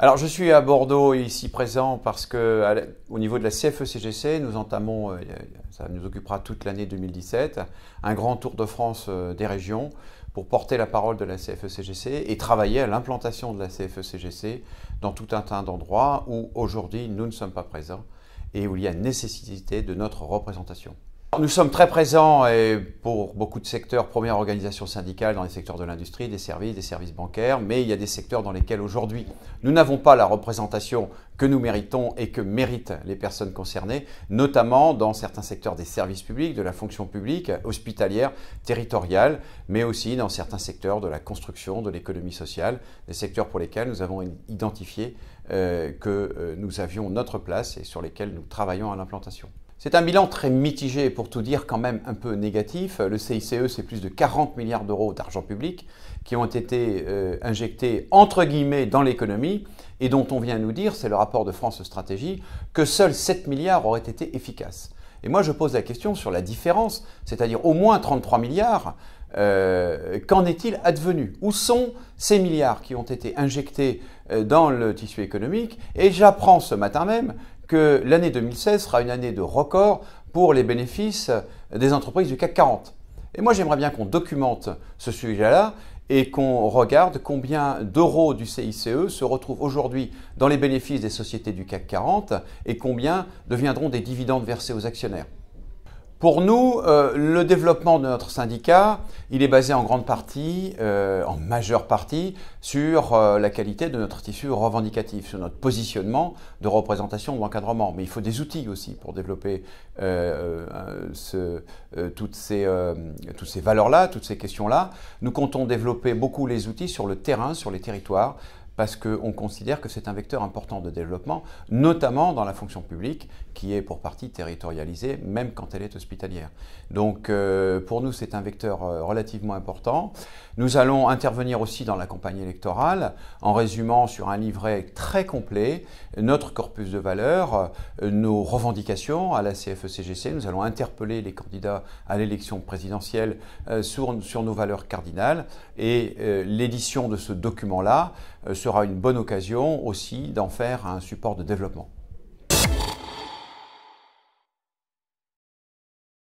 Alors, je suis à Bordeaux ici présent parce que, au niveau de la CFE-CGC, nous entamons, ça nous occupera toute l'année 2017, un grand tour de France des régions pour porter la parole de la CFE-CGC et travailler à l'implantation de la CFE-CGC dans tout un tas d'endroits où aujourd'hui nous ne sommes pas présents et où il y a nécessité de notre représentation. Nous sommes très présents pour beaucoup de secteurs, première organisation syndicale dans les secteurs de l'industrie, des services bancaires, mais il y a des secteurs dans lesquels aujourd'hui nous n'avons pas la représentation que nous méritons et que méritent les personnes concernées, notamment dans certains secteurs des services publics, de la fonction publique, hospitalière, territoriale, mais aussi dans certains secteurs de la construction, de l'économie sociale, des secteurs pour lesquels nous avons identifié que nous avions notre place et sur lesquels nous travaillons à l'implantation. C'est un bilan très mitigé, pour tout dire quand même un peu négatif. Le CICE, c'est plus de 40 milliards d'euros d'argent public qui ont été injectés entre guillemets dans l'économie et dont on vient nous dire, c'est le rapport de France Stratégie, que seuls 7 milliards auraient été efficaces. Et moi je pose la question sur la différence, c'est-à-dire au moins 33 milliards, qu'en est-il advenu? Où sont ces milliards qui ont été injectés dans le tissu économique? Et j'apprends ce matin même que l'année 2016 sera une année de record pour les bénéfices des entreprises du CAC 40. Et moi, j'aimerais bien qu'on documente ce sujet-là et qu'on regarde combien d'euros du CICE se retrouvent aujourd'hui dans les bénéfices des sociétés du CAC 40 et combien deviendront des dividendes versés aux actionnaires. Pour nous, le développement de notre syndicat, il est basé en grande partie, en majeure partie, sur la qualité de notre tissu revendicatif, sur notre positionnement de représentation ou d'encadrement. Mais il faut des outils aussi pour développer toutes ces valeurs-là, toutes ces questions-là. Nous comptons développer beaucoup les outils sur le terrain, sur les territoires, parce qu'on considère que c'est un vecteur important de développement, notamment dans la fonction publique, qui est pour partie territorialisée, même quand elle est hospitalière. Donc pour nous, c'est un vecteur relativement important. Nous allons intervenir aussi dans la campagne électorale, en résumant sur un livret très complet notre corpus de valeurs, nos revendications à la CFE-CGC. Nous allons interpeller les candidats à l'élection présidentielle sur nos valeurs cardinales. Et l'édition de ce document-là sera une bonne occasion aussi d'en faire un support de développement.